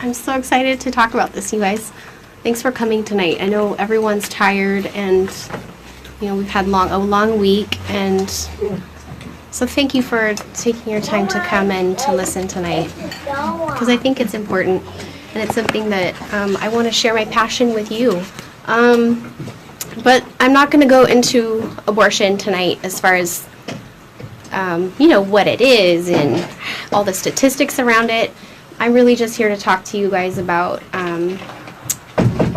I'm so excited to talk about this, you guys. Thanks for coming tonight. I know everyone's tired and, we've had a long week, and so thank you for taking your time to come and to listen tonight, because I think it's important, and it's something that I want to share my passion with you. But I'm not going to go into abortion tonight as far as, what it is and all the statistics around it. I'm really just here to talk to you guys about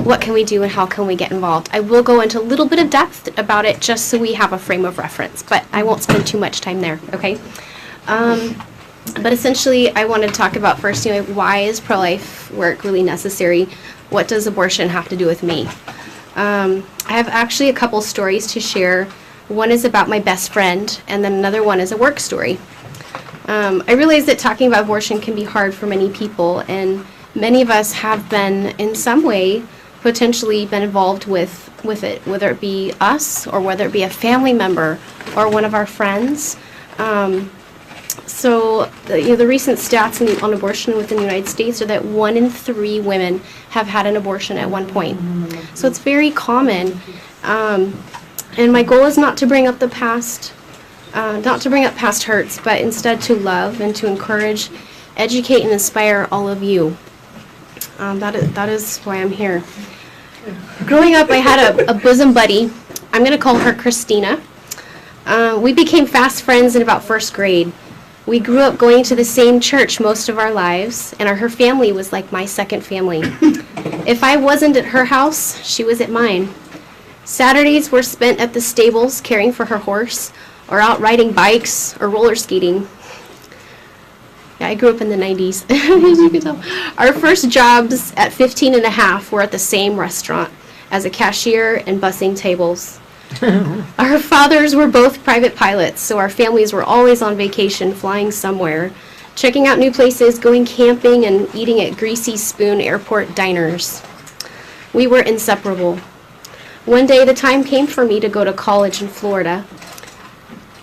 what can we do and how can we get involved. I will go into a little bit of depth about it just so we have a frame of reference, but I won't spend too much time there, okay? But essentially, I want to talk about first, why is pro-life work really necessary? What does abortion have to do with me? I have actually a couple stories to share. One is about my best friend, and then another one is a work story. I realize that talking about abortion can be hard for many people, and many of us have been, in some way, potentially been involved with it, whether it be us or whether it be a family member or one of our friends. So the recent stats on abortion within the United States are that 1 in 3 women have had an abortion at one point. So it's very common. And my goal is not to bring up the past, not to bring up past hurts, but instead to love and to encourage, educate, and inspire all of you. That is why I'm here. Growing up, I had a bosom buddy. I'm going to call her Christina. We became fast friends in about first grade. We grew up going to the same church most of our lives, and her family was like my second family. If I wasn't at her house, she was at mine. Saturdays were spent at the stables caring for her horse, or out riding bikes or roller skating. Yeah, I grew up in the 90s, as you can tell. Our first jobs at 15 and a half were at the same restaurant as a cashier and bussing tables. Our fathers were both private pilots, so our families were always on vacation, flying somewhere, checking out new places, going camping, and eating at Greasy Spoon airport diners. We were inseparable. One day, the time came for me to go to college in Florida.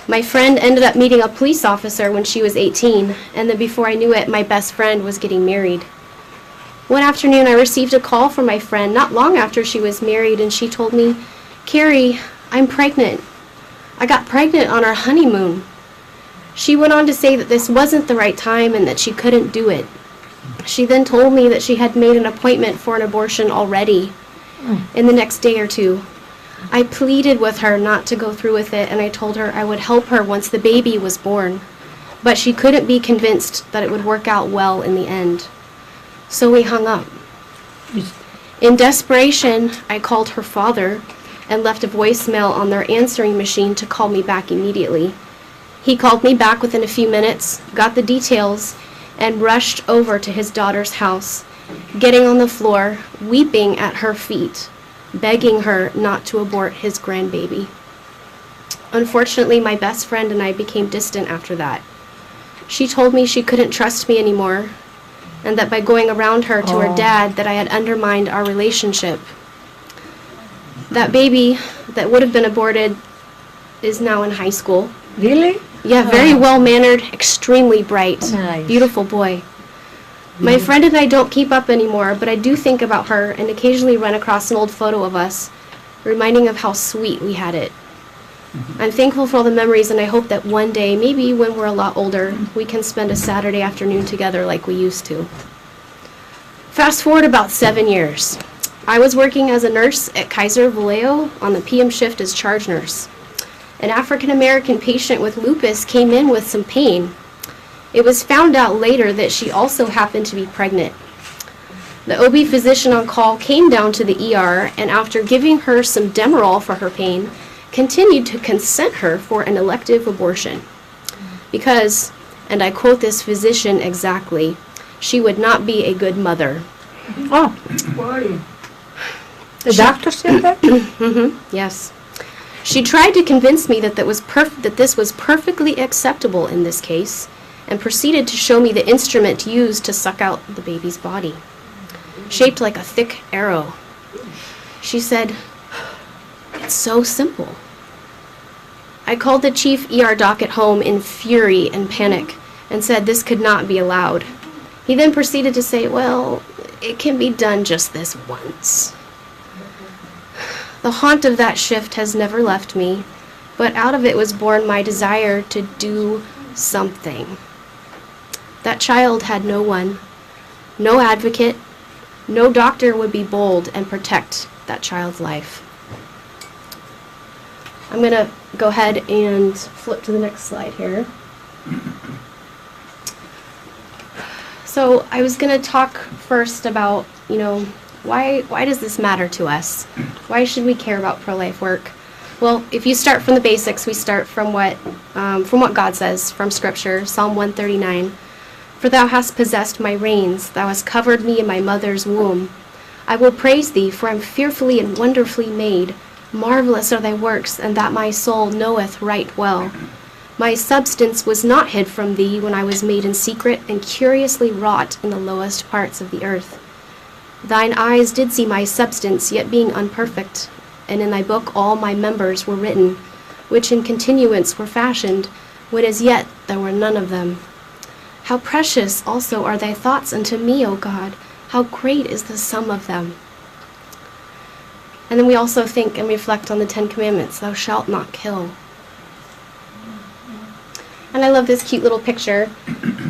My friend ended up meeting a police officer when she was 18, and then before I knew it, my best friend was getting married. One afternoon, I received a call from my friend not long after she was married, and she told me, "Carrie, I'm pregnant. I got pregnant on our honeymoon." She went on to say that this wasn't the right time and that she couldn't do it. She then told me that she had made an appointment for an abortion already in the next day or two. I pleaded with her not to go through with it, and I told her I would help her once the baby was born, but she couldn't be convinced that it would work out well in the end. So we hung up. In desperation, I called her father and left a voicemail on their answering machine to call me back immediately. He called me back within a few minutes, got the details, and rushed over to his daughter's house, getting on the floor, weeping at her feet, begging her not to abort his grandbaby. Unfortunately, my best friend and I became distant after that. She told me she couldn't trust me anymore, and that by going around her to her dad, that I had undermined our relationship. That baby that would have been aborted is now in high school. Really? Yeah, very well-mannered, extremely bright, Nice. beautiful boy. My friend and I don't keep up anymore, but I do think about her and occasionally run across an old photo of us, reminding of how sweet we had it. I'm thankful for all the memories, and I hope that one day, maybe when we're a lot older, we can spend a Saturday afternoon together like we used to. Fast forward about 7 years. I was working as a nurse at Kaiser Vallejo on the PM shift as charge nurse. An African-American patient with lupus came in with some pain. It was found out later that she also happened to be pregnant. The OB physician on call came down to the ER, and after giving her some Demerol for her pain, continued to consent her for an elective abortion. Because, and I quote this physician exactly, she would not be a good mother. Oh, the doctor said that? Yes. She tried to convince me that this was perfectly acceptable in this case, and proceeded to show me the instrument used to suck out the baby's body, shaped like a thick arrow. She said, "It's so simple." I called the chief ER doc at home in fury and panic and said this could not be allowed. He then proceeded to say, well, it can be done just this once. The haunt of that shift has never left me, but out of it was born my desire to do something. That child had no one, no advocate, no doctor would be bold and protect that child's life. I'm going to go ahead and flip to the next slide here. So I was going to talk first about, why does this matter to us? Why should we care about pro-life work? Well, if you start from the basics, we start from what God says from Scripture, Psalm 139. For thou hast possessed my reins, thou hast covered me in my mother's womb. I will praise thee, for I am fearfully and wonderfully made. Marvelous are thy works, and that my soul knoweth right well. My substance was not hid from thee when I was made in secret and curiously wrought in the lowest parts of the earth. Thine eyes did see my substance, yet being unperfect, and in thy book all my members were written, which in continuance were fashioned, when as yet there were none of them. How precious also are thy thoughts unto me, O God! How great is the sum of them! And then we also think and reflect on the 10 Commandments, thou shalt not kill. And I love this cute little picture.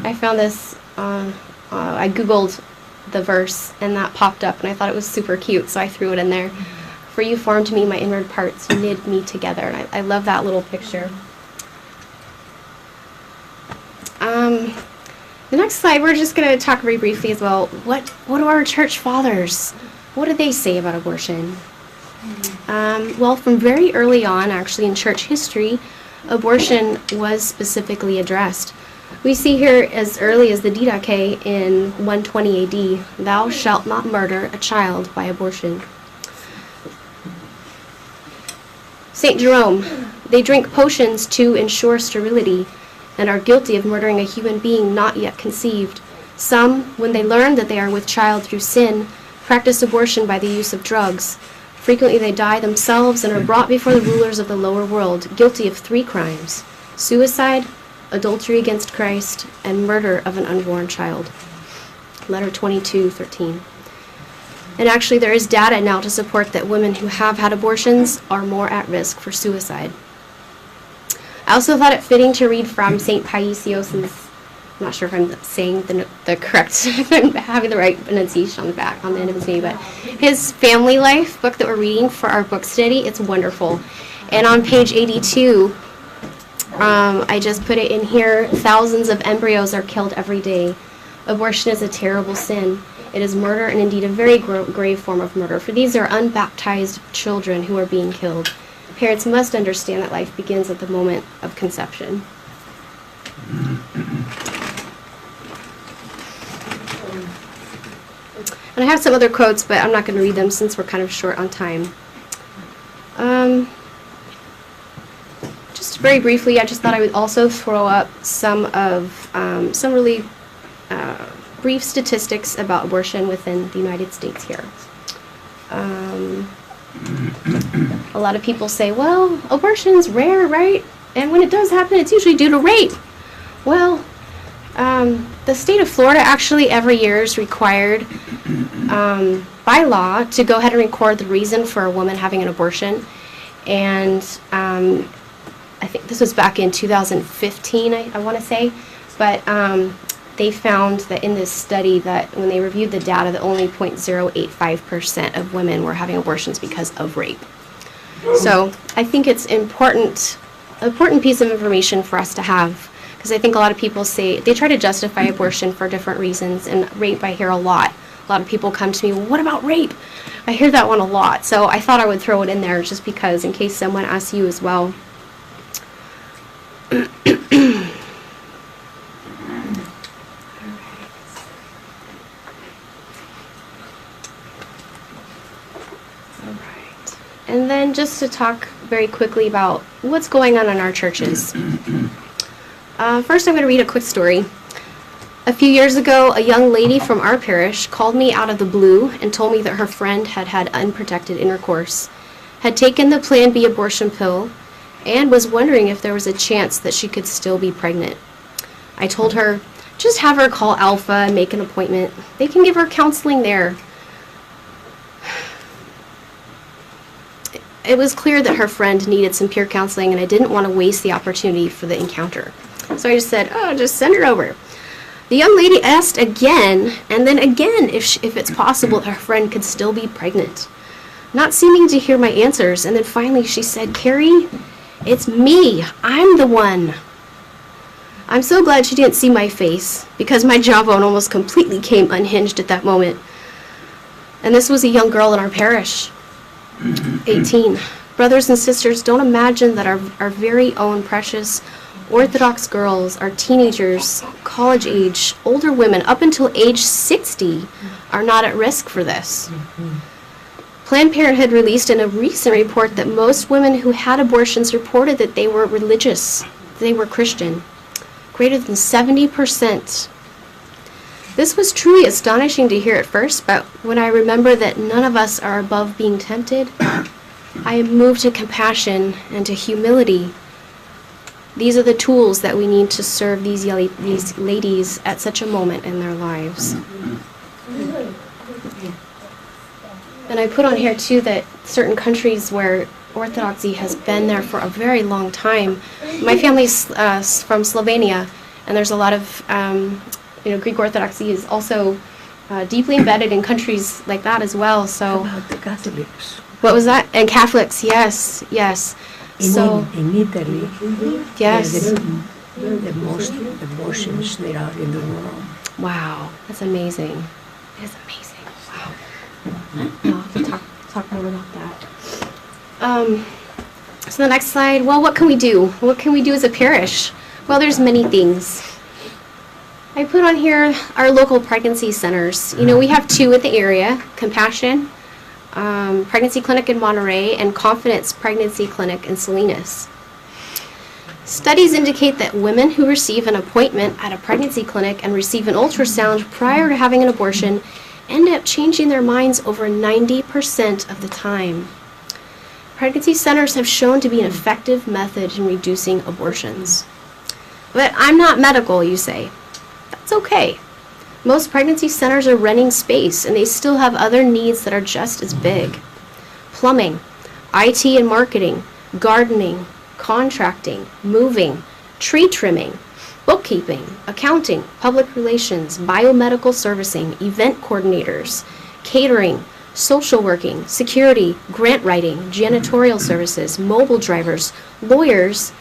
I found this, I Googled the verse, and that popped up, and I thought it was super cute, so I threw it in there. For you formed me, my inward parts, you knit me together. And I love that little picture. The next slide, we're just going to talk very briefly as well. What do our church fathers, what do they say about abortion? Well, from very early on, actually, in church history, abortion was specifically addressed. We see here as early as the Didache in 120 AD, thou shalt not murder a child by abortion. St. Jerome, they drink potions to ensure sterility and are guilty of murdering a human being not yet conceived. Some, when they learn that they are with child through sin, practice abortion by the use of drugs. Frequently they die themselves and are brought before the rulers of the lower world, guilty of 3 crimes: suicide, adultery against Christ, and murder of an unborn child. Letter 22:13. And actually there is data now to support that women who have had abortions are more at risk for suicide. I also thought it fitting to read from St. Paisios', I'm not sure if I'm saying the correct, if I'm having the right pronunciation on the end of his name, but his Family Life book that we're reading for our book study, it's wonderful. And on page 82, I just put it in here, thousands of embryos are killed every day. Abortion is a terrible sin. It is murder, and indeed a very grave form of murder, for these are unbaptized children who are being killed. Parents must understand that life begins at the moment of conception. And I have some other quotes, but I'm not going to read them since we're kind of short on time. Just very briefly, I just thought I would also throw up some really brief statistics about abortion within the United States here. A lot of people say, well, abortion's rare, right? And when it does happen, it's usually due to rape. Well, the state of Florida actually every year is required by law to go ahead and record the reason for a woman having an abortion. And I think this was back in 2015, I want to say. But they found that in this study that when they reviewed the data, that only 0.085% of women were having abortions because of rape. So I think it's important piece of information for us to have, because I think a lot of people say, they try to justify abortion for different reasons, and rape I hear a lot. A lot of people come to me, well, what about rape? I hear that one a lot, so I thought I would throw it in there just because, in case someone asks you as well. And then just to talk very quickly about what's going on in our churches. First, I'm going to read a quick story. A few years ago, a young lady from our parish called me out of the blue and told me that her friend had had unprotected intercourse, had taken the Plan B abortion pill, and was wondering if there was a chance that she could still be pregnant. I told her, just have her call Alpha and make an appointment. They can give her counseling there. It was clear that her friend needed some peer counseling, and I didn't want to waste the opportunity for the encounter. So I just said, oh, just send her over. The young lady asked again, and then again, if it's possible that her friend could still be pregnant. Not seeming to hear my answers, and then finally she said, Carrie, it's me. I'm the one. I'm so glad she didn't see my face, because my jawbone almost completely came unhinged at that moment. And this was a young girl in our parish. 18. Brothers and sisters, don't imagine that our very own precious Orthodox girls, our teenagers, college age, older women, up until age 60, are not at risk for this. Planned Parenthood released in a recent report that most women who had abortions reported that they were religious, they were Christian. Greater than 70%. This was truly astonishing to hear at first, but when I remember that none of us are above being tempted, I am moved to compassion and to humility. These are the tools that we need to serve these ladies at such a moment in their lives. And I put on here too that certain countries where Orthodoxy has been there for a very long time. My family's from Slovenia, and there's a lot of Greek Orthodoxy is also deeply embedded in countries like that as well. So, How about the Catholics? What was that? And Catholics, yes. In Italy, Yes. the most abortions there are in the world. Wow, that's amazing. It is amazing. Wow. I'll have to talk more about that. So the next slide. Well, what can we do? What can we do as a parish? Well, there's many things. I put on here our local pregnancy centers. We have 2 in the area, Compassion Pregnancy Clinic in Monterey and Confidence Pregnancy Clinic in Salinas. Studies indicate that women who receive an appointment at a pregnancy clinic and receive an ultrasound prior to having an abortion end up changing their minds over 90% of the time. Pregnancy centers have shown to be an effective method in reducing abortions. But I'm not medical, you say. That's okay. Most pregnancy centers are renting space, and they still have other needs that are just as big. Plumbing, IT and marketing, gardening, contracting, moving, tree trimming, bookkeeping, accounting, public relations, biomedical servicing, event coordinators, catering, social working, security, grant writing, janitorial services, mobile drivers, lawyers,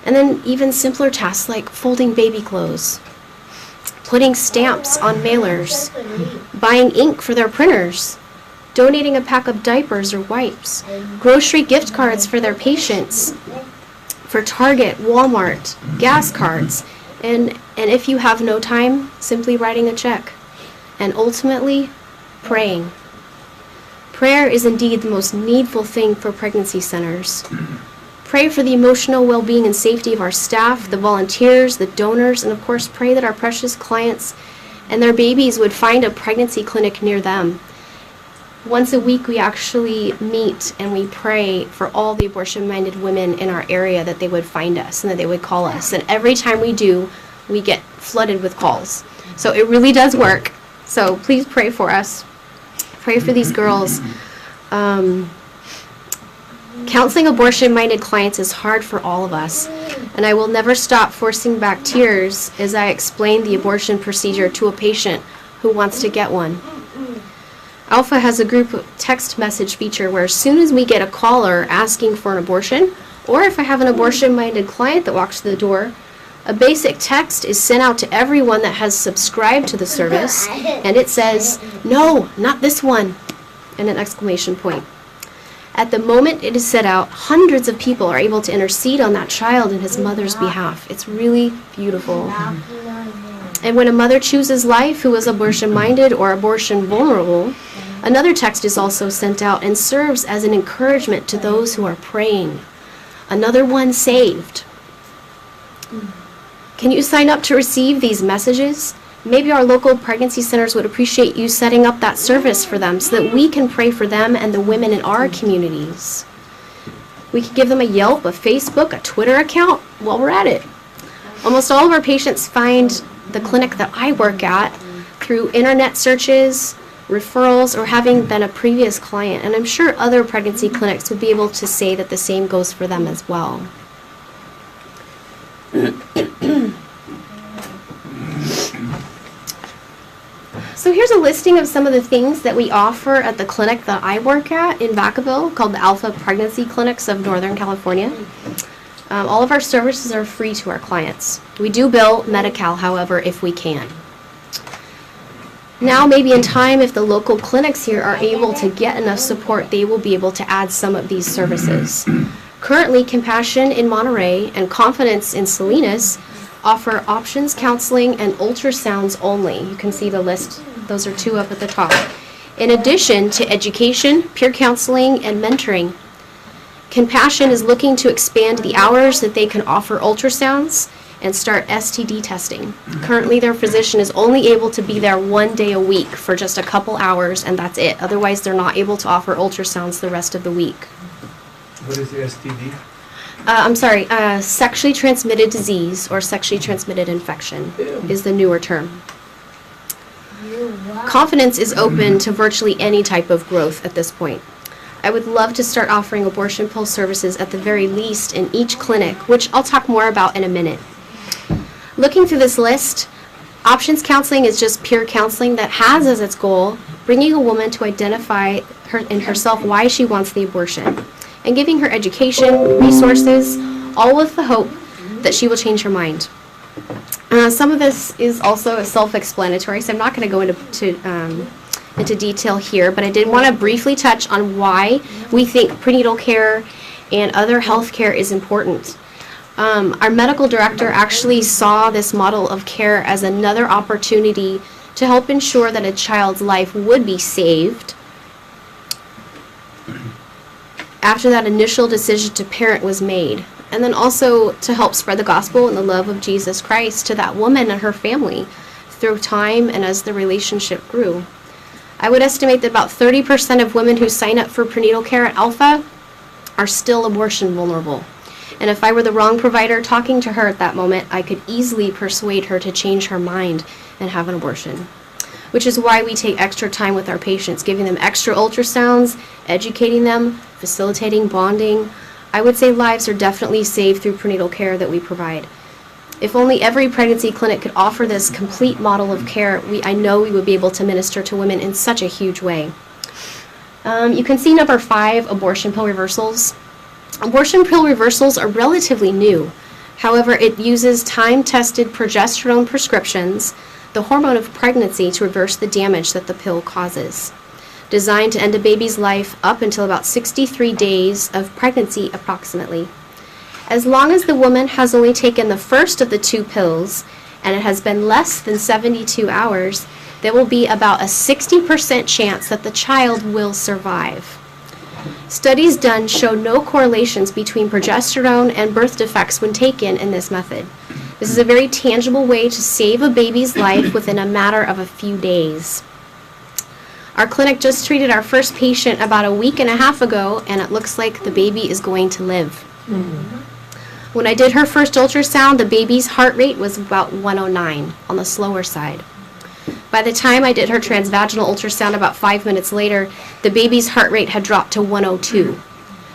and then even simpler tasks like folding baby clothes, putting stamps on mailers, buying ink for their printers, donating a pack of diapers or wipes, grocery gift cards for their patients, for Target, Walmart, gas cards, and if you have no time, simply writing a check, and ultimately, praying. Prayer is indeed the most needful thing for pregnancy centers. Pray for the emotional well-being and safety of our staff, the volunteers, the donors, and of course pray that our precious clients and their babies would find a pregnancy clinic near them. Once a week we actually meet and we pray for all the abortion-minded women in our area that they would find us and that they would call us. And every time we do, we get flooded with calls. So it really does work. So please pray for us. Pray for these girls. Counseling abortion-minded clients is hard for all of us, and I will never stop forcing back tears as I explain the abortion procedure to a patient who wants to get one. Alpha has a group text message feature where as soon as we get a caller asking for an abortion, or if I have an abortion-minded client that walks through the door, a basic text is sent out to everyone that has subscribed to the service, and it says, "No, not this one," and an exclamation point. At the moment it is set out, hundreds of people are able to intercede on that child and his mother's behalf. It's really beautiful. And when a mother chooses life who is abortion-minded or abortion-vulnerable, another text is also sent out and serves as an encouragement to those who are praying. Another one saved. Can you sign up to receive these messages? Maybe our local pregnancy centers would appreciate you setting up that service for them so that we can pray for them and the women in our communities. We can give them a Yelp, a Facebook, a Twitter account while we're at it. Almost all of our patients find the clinic that I work at through internet searches, referrals, or having been a previous client. And I'm sure other pregnancy clinics would be able to say that the same goes for them as well. So here's a listing of some of the things that we offer at the clinic that I work at in Vacaville, called the Alpha Pregnancy Clinics of Northern California. All of our services are free to our clients. We do bill Medi-Cal, however, if we can. Now, maybe in time, if the local clinics here are able to get enough support, they will be able to add some of these services. Currently, Compassion in Monterey and Confidence in Salinas offer options counseling and ultrasounds only. You can see the list. Those are two up at the top. In addition to education, peer counseling, and mentoring, Compassion is looking to expand the hours that they can offer ultrasounds and start STD testing. Currently, their physician is only able to be there 1 day a week for just a couple hours, and that's it. Otherwise, they're not able to offer ultrasounds the rest of the week. What is the STD? Sexually transmitted disease or sexually transmitted infection is the newer term. Confidence is open to virtually any type of growth at this point. I would love to start offering abortion pill services at the very least in each clinic, which I'll talk more about in a minute. Looking through this list, options counseling is just peer counseling that has as its goal bringing a woman to identify in herself why she wants the abortion and giving her education, resources, all with the hope that she will change her mind. Some of this is also self-explanatory, so I'm not going to go into detail here, but I did want to briefly touch on why we think prenatal care and other health care is important. Our medical director actually saw this model of care as another opportunity to help ensure that a child's life would be saved after that initial decision to parent was made, and then also to help spread the gospel and the love of Jesus Christ to that woman and her family through time and as the relationship grew. I would estimate that about 30% of women who sign up for prenatal care at Alpha are still abortion vulnerable. And if I were the wrong provider talking to her at that moment, I could easily persuade her to change her mind and have an abortion. Which is why we take extra time with our patients, giving them extra ultrasounds, educating them, facilitating bonding. I would say lives are definitely saved through prenatal care that we provide. If only every pregnancy clinic could offer this complete model of care, I know we would be able to minister to women in such a huge way. You can see number 5, abortion pill reversals. Abortion pill reversals are relatively new. However, it uses time-tested progesterone prescriptions, the hormone of pregnancy, to reverse the damage that the pill causes. Designed to end a baby's life up until about 63 days of pregnancy approximately. As long as the woman has only taken the first of the 2 pills and it has been less than 72 hours, there will be about a 60% chance that the child will survive. Studies done show no correlations between progesterone and birth defects when taken in this method. This is a very tangible way to save a baby's life within a matter of a few days. Our clinic just treated our first patient about a week and a half ago, and it looks like the baby is going to live. When I did her first ultrasound, the baby's heart rate was about 109, on the slower side. By the time I did her transvaginal ultrasound about 5 minutes later, the baby's heart rate had dropped to 102,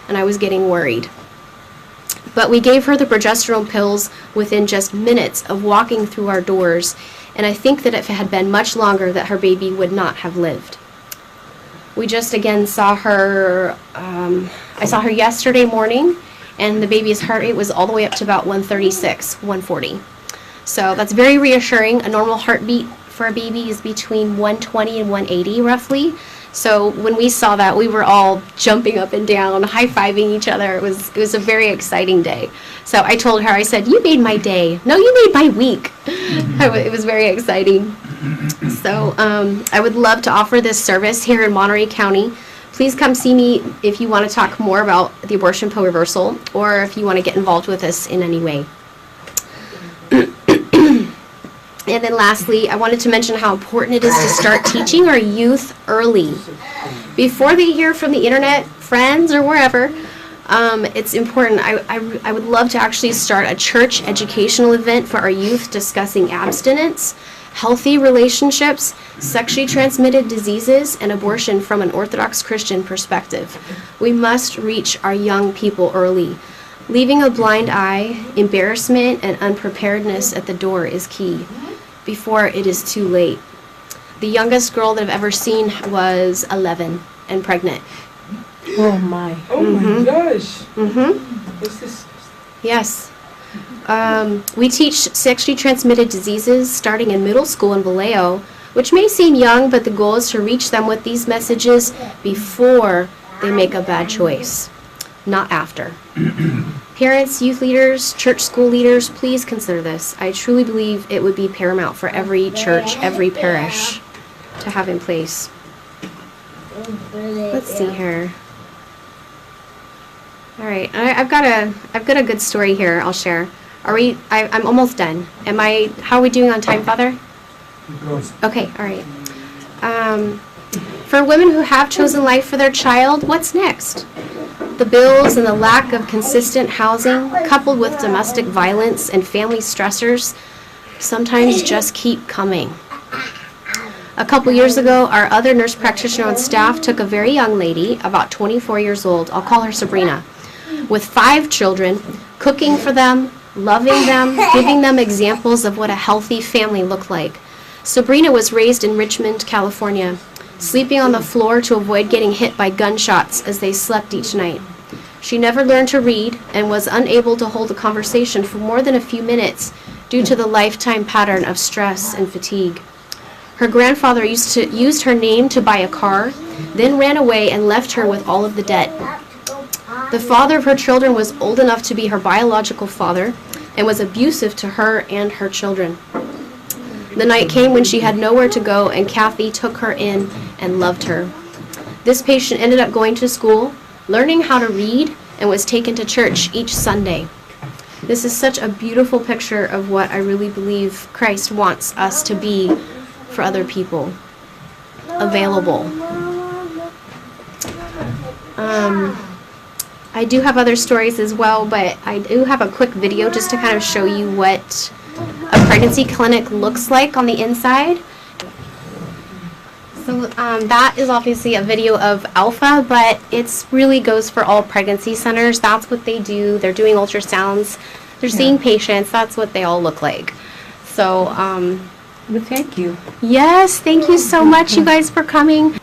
and I was getting worried. But we gave her the progesterone pills within just minutes of walking through our doors, and I think that if it had been much longer, that her baby would not have lived. We just again saw her, I saw her yesterday morning, and the baby's heart rate was all the way up to about 136, 140. So that's very reassuring. A normal heartbeat for a baby is between 120 and 180 roughly. So when we saw that, we were all jumping up and down, high-fiving each other. It was a very exciting day. So I told her, I said, "You made my day." "No, you made my week." It was very exciting. So I would love to offer this service here in Monterey County. Please come see me if you want to talk more about the abortion pill reversal or if you want to get involved with us in any way. And then lastly, I wanted to mention how important it is to start teaching our youth early. Before they hear from the internet, friends, or wherever, It's important. I would love to actually start a church educational event for our youth discussing abstinence, healthy relationships, sexually transmitted diseases, and abortion from an Orthodox Christian perspective. We must reach our young people early. Leaving a blind eye, embarrassment, and unpreparedness at the door is key before it is too late. The youngest girl that I've ever seen was 11 and pregnant. Oh my. Oh my gosh. Mm-hmm. This Yes. We teach sexually transmitted diseases starting in middle school in Vallejo, which may seem young, but the goal is to reach them with these messages before they make a bad choice, not after. Parents, youth leaders, church school leaders, please consider this. I truly believe it would be paramount for every church, every parish to have in place. Let's see here. All right, I've got a good story here. I'll share. I'm almost done. How are we doing on time, Father? Okay, all right. For women who have chosen life for their child, what's next? The bills and the lack of consistent housing, coupled with domestic violence and family stressors, sometimes just keep coming. A couple years ago, our other nurse practitioner on staff took a very young lady, about 24 years old, I'll call her Sabrina, with 5 children, cooking for them, loving them, giving them examples of what a healthy family looked like. Sabrina was raised in Richmond, California, sleeping on the floor to avoid getting hit by gunshots as they slept each night. She never learned to read and was unable to hold a conversation for more than a few minutes due to the lifetime pattern of stress and fatigue. Her grandfather used her name to buy a car, then ran away and left her with all of the debt. The father of her children was old enough to be her biological father and was abusive to her and her children. The night came when she had nowhere to go, and Kathy took her in and loved her. This patient ended up going to school, learning how to read, and was taken to church each Sunday. This is such a beautiful picture of what I really believe Christ wants us to be for other people. Available. I do have other stories as well, but I do have a quick video just to kind of show you what a pregnancy clinic looks like on the inside. So that is obviously a video of Alpha, but it really goes for all pregnancy centers. That's what they do. They're doing ultrasounds. They're seeing patients. That's what they all look like. So, Well, thank you. yes, thank you so much, you guys, for coming.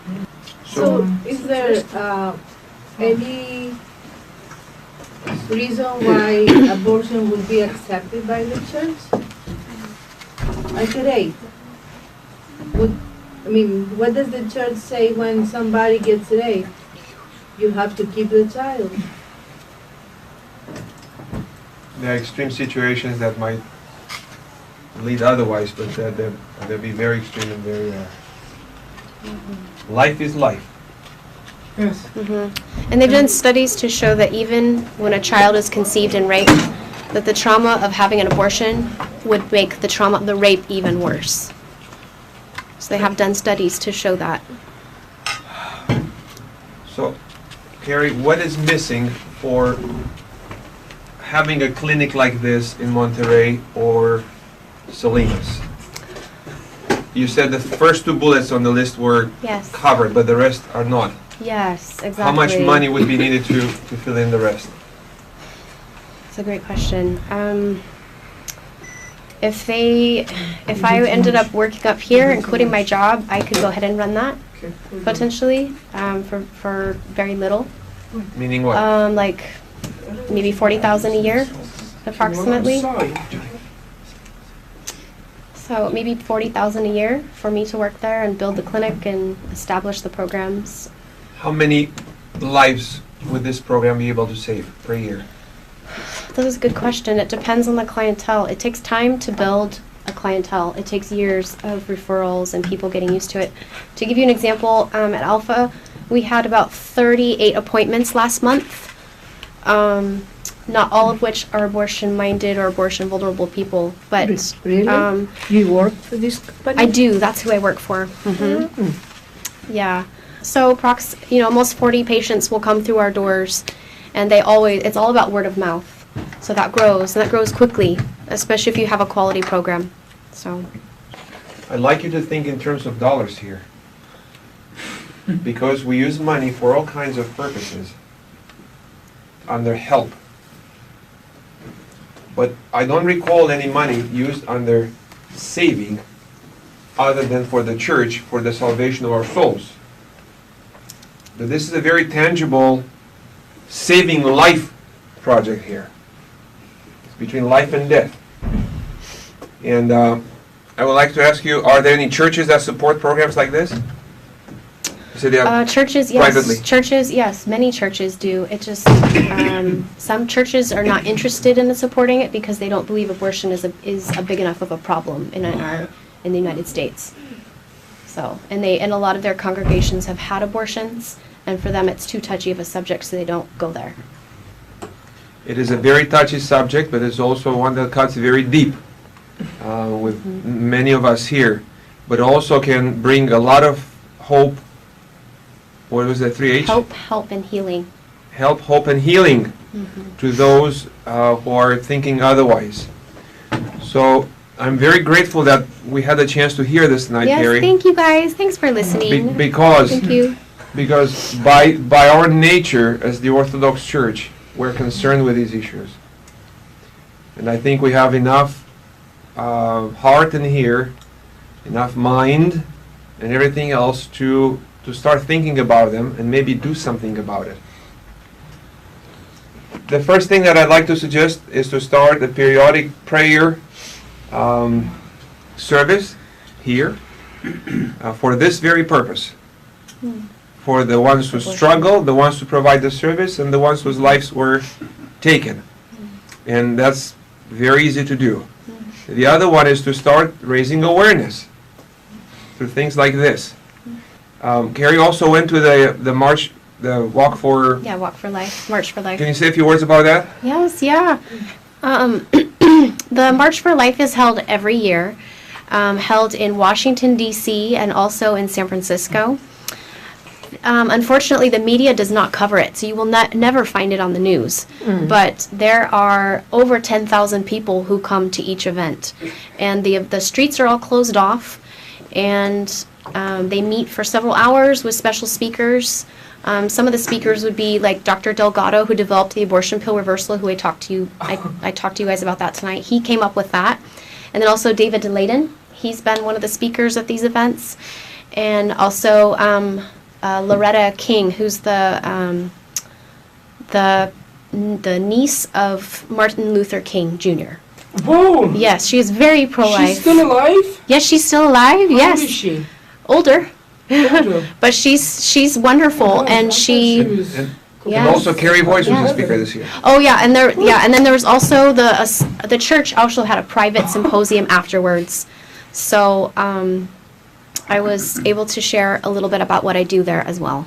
So, is there any reason why abortion would be accepted by the church? Like today, what does the church say when somebody gets raped? You have to keep the child. There are extreme situations that might lead otherwise, but they'll be very extreme and very... Life is life. Yes. And they've done studies to show that even when a child is conceived and raped, that the trauma of having an abortion would make the rape even worse. So they have done studies to show that. So, Carrie, what is missing for having a clinic like this in Monterrey or Salinas? You said the first 2 bullets on the list were Yes. covered, but the rest are not. Yes, exactly. How much money would be needed to fill in the rest? That's a great question. If I ended up working up here and quitting my job, I could go ahead and run that potentially for very little. Meaning what? Like maybe 40,000 a year, approximately. So maybe 40,000 a year for me to work there and build the clinic and establish the programs. How many lives would this program be able to save per year? That is a good question. It depends on the clientele. It takes time to build a clientele. It takes years of referrals and people getting used to it. To give you an example, at Alpha, we had about 38 appointments last month. Not all of which are abortion-minded or abortion-vulnerable people, but Really? You work for this company? I do. That's who I work for. Yeah. So almost 40 patients will come through our doors, And it's all about word of mouth. So that grows quickly, especially if you have a quality program. So. I'd like you to think in terms of dollars here. Because we use money for all kinds of purposes under help. But I don't recall any money used under saving other than for the church, for the salvation of our souls. But this is a very tangible saving life project here. It's between life and death. And I would like to ask you, are there any churches that support programs like this? You said they have Churches, yes. privately. Churches, yes. Many churches do. It just some churches are not interested in supporting it because they don't believe abortion is a big enough of a problem in the United States. So, and a lot of their congregations have had abortions, and for them it's too touchy of a subject, so they don't go there. It is a very touchy subject, but it's also one that cuts very deep with many of us here, but also can bring a lot of hope. What was that, 3H? Help, and healing. Help, hope, and healing to those who are thinking otherwise. So I'm very grateful that we had a chance to hear this tonight, Yes, Carrie. thank you guys. Thanks for listening. Because Thank you. by our nature as the Orthodox Church, we're concerned with these issues. And I think we have enough heart in here, enough mind, and everything else to start thinking about them and maybe do something about it. The first thing that I'd like to suggest is to start a periodic prayer service here for this very purpose. For the ones who struggle, the ones who provide the service, and the ones whose lives were taken. And that's very easy to do. The other one is to start raising awareness through things like this. Carrie also went to the march, the walk for... Yeah, Walk for Life, March for Life. Can you say a few words about that? Yes, yeah. The March for Life is held every year, held in Washington, D.C., and also in San Francisco. Unfortunately, the media does not cover it, so you will never find it on the news. But there are over 10,000 people who come to each event. And the streets are all closed off, and they meet for several hours with special speakers. Some of the speakers would be like Dr. Delgado, who developed the abortion pill reversal, who I talked to you guys about that tonight. He came up with that. And then also David DeLayden. He's been one of the speakers at these events. And also Loretta King, who's the niece of Martin Luther King Jr. Whoa! Yes, she is very pro-life. She's still alive? Yes, she's still alive. How Yes. old is she? Older. Older. But she's wonderful, Oh, and I she. thought was- And Yes. also Carrie Voyce was Yeah. a speaker this year. Oh yeah, and then there was also the church also had a private symposium afterwards, so I was able to share a little bit about what I do there as well.